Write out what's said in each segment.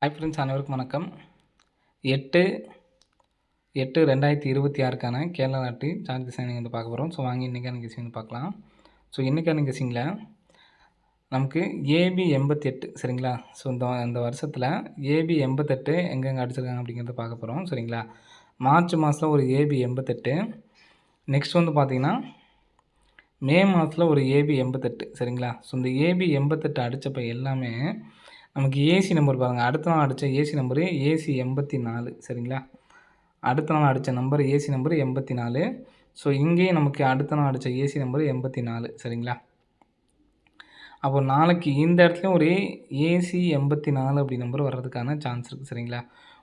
Hi friends, அனைவருக்கும் வணக்கம். 8/8/2026க்கான கேரளா நாட்டு சார்ட் டிசைனிங் வந்து பார்க்க போகிறோம். ஸோ வாங்கி இன்றைக்கான கெஸிங் வந்து பார்க்கலாம். ஸோ இன்றைக்கான கெஸிங்கில் நமக்கு AB 88 சரிங்களா. ஸோ இந்த வருஷத்தில் AB 88 எங்கெங்கே அடிச்சிருக்காங்க அப்படிங்கிறத பார்க்க போகிறோம் சரிங்களா. மார்ச் மாதத்தில் ஒரு AB 88, நெக்ஸ்ட் வந்து பார்த்திங்கன்னா மே மாதத்தில் ஒரு AB 88 சரிங்களா. ஸோ இந்த AB 88 அடித்தப்போ எல்லாமே நமக்கு ஏசி நம்பர் பாருங்கள். அடுத்த நாள் அடித்த ஏசி நம்பரு ஏசி 84 சரிங்களா. அடுத்த நாள் அடித்த நம்பர் ஏசி நம்பர் 84. ஸோ இங்கேயும் நமக்கு அடுத்த நாள் அடித்த ஏசி நம்பர் 84 சரிங்களா. அப்போ நாளைக்கு இந்த இடத்துலையும் ஒரு ஏசி 84 அப்படி நம்பர் வர்றதுக்கான சான்ஸ் இருக்குது சரிங்களா.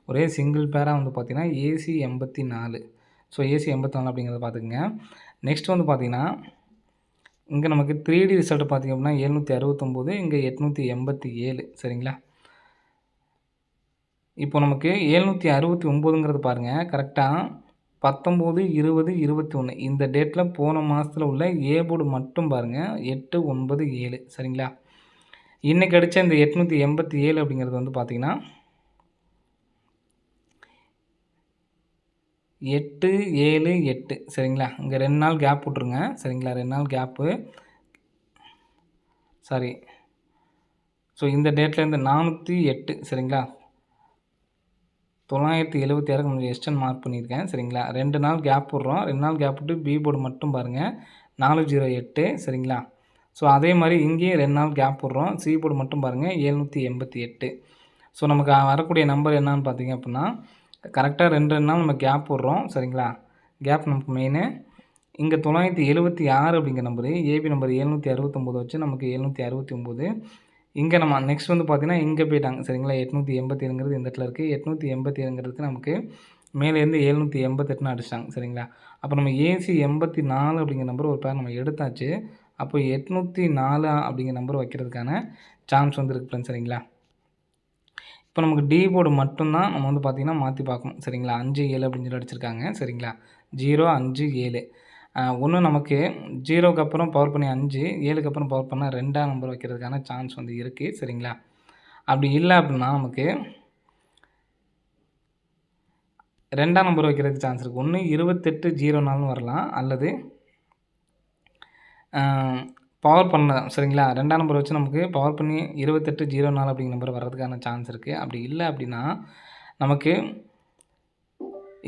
ஒரே சிங்கிள் பேராக வந்து பார்த்திங்கன்னா ஏசி 84. ஸோ ஏசி 84 அப்படிங்கிறத பார்த்துக்குங்க. நெக்ஸ்ட் வந்து பார்த்திங்கன்னா இங்கே நமக்கு 3D ரிசல்ட் பார்த்திங்க அப்படின்னா 769, இங்கே 887 சரிங்களா. இப்போ நமக்கு 769ங்கிறது பாருங்கள் கரெக்டாக 19, 20, 21 இந்த டேட்டில் போன மாதத்தில் உள்ள ஏ போர்டு மட்டும் பாருங்கள் 8, 9, 7 சரிங்களா. இன்றைக்கி அடித்த இந்த 887 அப்படிங்கிறது வந்து பார்த்திங்கன்னா 8, 7, 8 சரிங்களா. இங்கே 2 நாள் கேப் விட்ருங்க சரிங்களா. 2 நாள் கேப்பு சாரி. ஸோ இந்த டேட்லேருந்து 408 சரிங்களா. 976 கொஞ்சம் எக்ஸ்டன் மார்க் பண்ணியிருக்கேன் சரிங்களா. 2 நாள் கேப் விட்றோம். 2 நாள் கேப் விட்டு பி போர்டு மட்டும் பாருங்கள் 408 சரிங்களா. ஸோ அதே மாதிரி இங்கேயும் 2 நாள் கேப் விட்றோம். சி போர்டு மட்டும் பாருங்கள் 788. ஸோ நமக்கு வரக்கூடிய நம்பர் என்னன்னு பார்த்தீங்க அப்படின்னா கரெக்டாக 2 நாள் நம்ம கேப் விட்றோம் சரிங்களா. கேப் நமக்கு மெயினு. இங்கே 976 அப்படிங்கிற நம்பரு ஏபி நம்பர் 769 வச்சு நமக்கு 769. இங்கே நம்ம நெக்ஸ்ட் வந்து பார்த்திங்கன்னா இங்கே போயிட்டாங்க சரிங்களா. 887ங்கிறது இந்த இடத்துல இருக்குது. 887ங்கிறதுக்கு நமக்கு மேலேருந்து 788ன்னு அடிச்சிட்டாங்க சரிங்களா. அப்போ நம்ம ஏசி 84 அப்படிங்கிற நம்பர் ஒரு பேர் நம்ம எடுத்தாச்சு. அப்போ 804 அப்படிங்கிற நம்பர் வைக்கிறதுக்கான சான்ஸ் வந்து இருக்குது ஃப்ரெண்ட்ஸ் சரிங்களா. இப்போ நமக்கு டி போர்டு மட்டும்தான் நம்ம வந்து பார்த்திங்கன்னா மாற்றி பார்க்கணும் சரிங்களா. 5, 7 அப்படின்னு சொல்லி அடிச்சிருக்காங்க சரிங்களா. 0, 5, 7 ஒன்று நமக்கு 0க்கு அப்புறம் பவர் பண்ணி 5, 7க்கு அப்புறம் பவர் பண்ணால் 2ஆம் நம்பர் வைக்கிறதுக்கான சான்ஸ் வந்து இருக்குது சரிங்களா. அப்படி இல்லை அப்படின்னா நமக்கு 2ஆம் நம்பர் வைக்கிறதுக்கு சான்ஸ் இருக்குது. ஒன்று 2804 வரலாம், அல்லது பவர் பண்ண சரிங்களா. 2ஆம் நம்பர் வச்சு நமக்கு பவர் பண்ணி 2804 அப்படிங்கிற நம்பர் வர்றதுக்கான சான்ஸ் இருக்குது. அப்படி இல்லை அப்படின்னா நமக்கு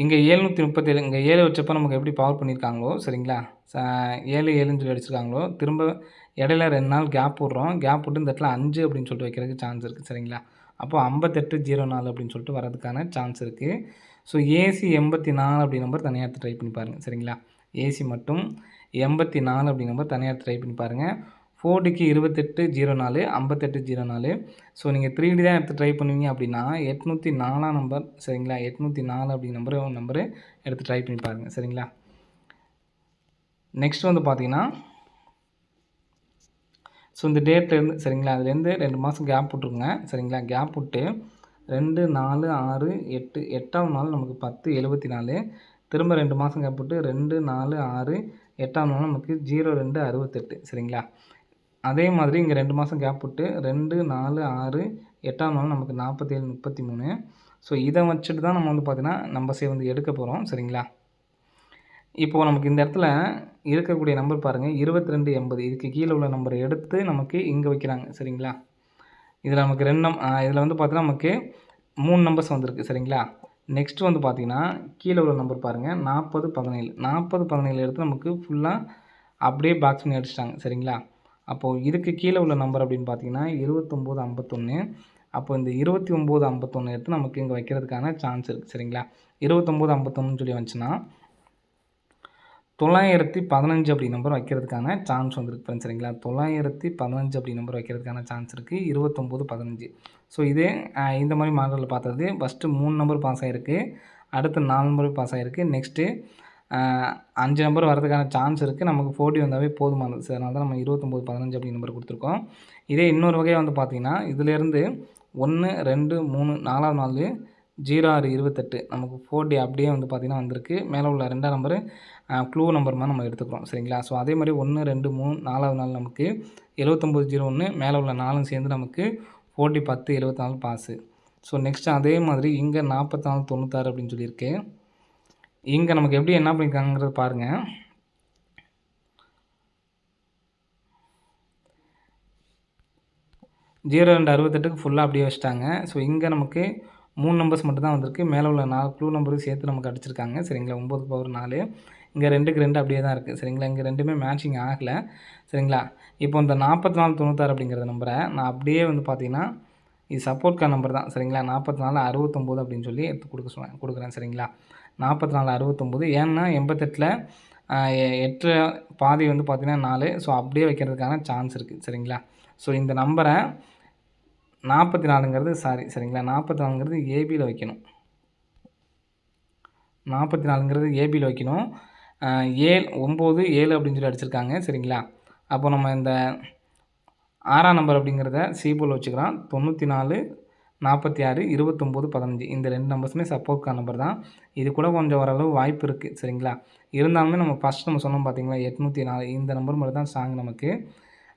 இங்கே 737 இங்கே 7 வச்சப்போ நமக்கு எப்படி பவர் பண்ணியிருக்காங்களோ சரிங்களா. 7, 7ன்னு சொல்லி அடிச்சிருக்காங்களோ திரும்ப இடையில 2 நாள் கேப் விட்றோம். கேப் விட்டு இந்த இடத்துல 5 அப்படின்னு சொல்லிட்டு வைக்கிறதுக்கு சான்ஸ் இருக்குது சரிங்களா. அப்போது 5804 அப்படின்னு சொல்லிட்டு வர்றதுக்கான சான்ஸ் இருக்குது. ஸோ ஏசி 84 அப்படி நம்பர் தனியாக எடுத்து ட்ரை பண்ணி பாருங்கள் சரிங்களா. ஏசி மட்டும் 84 அப்படி நம்பர் தனியாக எடுத்து ட்ரை பண்ணி பாருங்கள். 4Dக்கு 2804, 5804. ஸோ நீங்கள் 3D தான் எடுத்து ட்ரை பண்ணுவீங்க அப்படின்னா 804 நம்பர் சரிங்களா. 804 அப்படி நம்பரு எடுத்து ட்ரை பண்ணி பாருங்கள் சரிங்களா. நெக்ஸ்ட் வந்து பார்த்தீங்கன்னா ஸோ இந்த டேட்லேருந்து சரிங்களா அதுலேருந்து 2 மாதம் கேப் விட்ருங்க சரிங்களா. கேப் விட்டு 2, 4, 6, 8 8ஆம் நாள் நமக்கு 1074. திரும்ப 2 மாதம் கேப் விட்டு 2, 4, 6 8ஆம் நாள் நமக்கு 02, 68 சரிங்களா. அதே மாதிரி இங்கே 2 மாதம் கேப் விட்டு 2, 4, 6 8ஆம் நாள் நமக்கு 47, 33. ஸோ இதை வச்சுட்டு தான் நம்ம வந்து பார்த்திங்கன்னா நம்பர்ஸை வந்து எடுக்க போகிறோம் சரிங்களா. இப்போது நமக்கு இந்த இடத்துல இருக்கக்கூடிய நம்பர் பாருங்கள் 22, 80. இதுக்கு கீழே உள்ள நம்பரை எடுத்து நமக்கு இங்கே வைக்கிறாங்க சரிங்களா. இதில் நமக்கு இதில் வந்து பார்த்தீங்கன்னா நமக்கு 3 நம்பர்ஸ் வந்திருக்கு சரிங்களா. நெக்ஸ்ட் வந்து பார்த்திங்கன்னா கீழே உள்ள நம்பர் பாருங்கள் 40, 17. 40, 17 எடுத்து நமக்கு ஃபுல்லாக அப்படியே பாக்ஸ் பண்ணி அடிச்சிட்டாங்க சரிங்களா. அப்போது இதுக்கு கீழே உள்ள நம்பர் அப்படின்னு பார்த்தீங்கன்னா 29, 51. அப்போ இந்த 29, 51 எடுத்து நமக்கு இங்கே வைக்கிறதுக்கான சான்ஸ் இருக்குது சரிங்களா. 29, 51 சொல்லி வந்துச்சுன்னா 915 அப்படி நம்பர் வைக்கிறதுக்கான சான்ஸ் வந்துருக்கு ஃப்ரெண்ட்ஸ் சரிங்களா. 915 அப்படி நம்பர் வைக்கிறதுக்கான சான்ஸ் இருக்குது. 29, 15. ஸோ இதே இந்த மாதிரி மாடலில் பார்த்தது ஃபஸ்ட்டு 3 நம்பர் பாஸ் ஆகிருக்கு, அடுத்து 4 நம்பர் பாஸ் ஆகிருக்கு. நெக்ஸ்ட்டு 5 நம்பர் வரதுக்கான சான்ஸ் இருக்குது. நமக்கு 4D வந்தாவே போதுமானது. ஸோ அதனால தான் நம்ம 29, 15 அப்படி நம்பர் கொடுத்துருக்கோம். இதே இன்னொரு வகையாக வந்து பார்த்திங்கன்னா இதிலேருந்து 1, 2, 3 4ஆவது நாள் 06, 28 நமக்கு 4D அப்படியே வந்து பார்த்திங்கன்னா வந்திருக்கு. மேலே உள்ள 2ஆம் நம்பரு க்ளூ நம்பர் மாதிரி நம்ம எடுத்துக்கிறோம் சரிங்களா. ஸோ அதே மாதிரி 1, 2, 3 4ஆவது நாள் நமக்கு 79, 01 மேலே உள்ள 4ம் சேர்ந்து நமக்கு 4D 10, 74 பாஸு. ஸோ நெக்ஸ்ட் அதே மாதிரி இங்கே 4496 அப்படின்னு சொல்லியிருக்கு. இங்கே நமக்கு எப்படி என்ன பண்ணியிருக்காங்கிறது பாருங்கள். ஜீரோ 2 68க்கு ஃபுல்லாக அப்படியே வச்சுட்டாங்க. ஸோ இங்கே நமக்கு 3 நம்பர்ஸ் மட்டும் தான் வந்திருக்கு. மேலே உள்ள 4 க்ளூ நம்பரும் சேர்த்து நமக்கு அடிச்சிருக்காங்க. சரிங்களா, 9க்கு பவர் 4. இங்கே 2க்கு 2 அப்படியே தான் இருக்குது. சரிங்களா, இங்கே ரெண்டுமே மேட்சிங் ஆகலை. சரிங்களா, இப்போ இந்த 4496 அப்படிங்கிற நம்பரை நான் அப்படியே வந்து பார்த்தீங்கன்னா இது சப்போர்ட்கான நம்பர் தான். சரிங்களா, 4469 அப்படின்னு சொல்லி எடுத்து கொடுக்குறேன். சரிங்களா, 4469. ஏன்னா 88ல் 8 பாதி வந்து பார்த்தீங்கன்னா 4. ஸோ அப்படியே வைக்கிறதுக்கான சான்ஸ் இருக்குது. சரிங்களா, ஸோ இந்த நம்பரை 44ங்கிறது சரிங்களா, 44ங்கிறது ஏபியில் வைக்கணும். 44ங்கிறது ஏபியில் வைக்கணும். 9 7 அப்படின்னு சொல்லி அடிச்சிருக்காங்க. சரிங்களா, அப்போ நம்ம இந்த 6ஆம் நம்பர் அப்படிங்கிறத சி போல் வச்சுக்கலாம். 94 46 29 15 இந்த 2 நம்பர்ஸுமே சப்போர்ட்கான நம்பர் தான். இது கூட கொஞ்சம் ஓரளவு வாய்ப்பு இருக்குது. சரிங்களா, இருந்தாலுமே நம்ம ஃபஸ்ட் நம்ம சொன்னோம் பார்த்தீங்களா 804 இந்த நம்பர் மட்டும் தான் ஸ்ட்ராங் நமக்கு.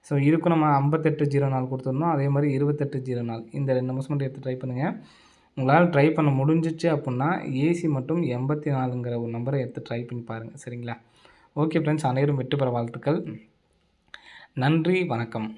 ஸோ இதுக்கும் நம்ம 5804 கொடுத்துருந்தோம். அதே மாதிரி 2804 இந்த 2 நம்பர்ஸ் மட்டும் எடுத்து ட்ரை பண்ணுங்கள். உங்களால் ட்ரை பண்ண முடிஞ்சிச்சு அப்படின்னா ஏசி மட்டும் 84ங்கிற ஒரு நம்பரை எடுத்து ட்ரை பண்ணி பாருங்கள். சரிங்களா, ஓகே ஃப்ரெண்ட்ஸ், அனைவரும் வெற்றி பெற வாழ்த்துக்கள். நன்றி, வணக்கம்.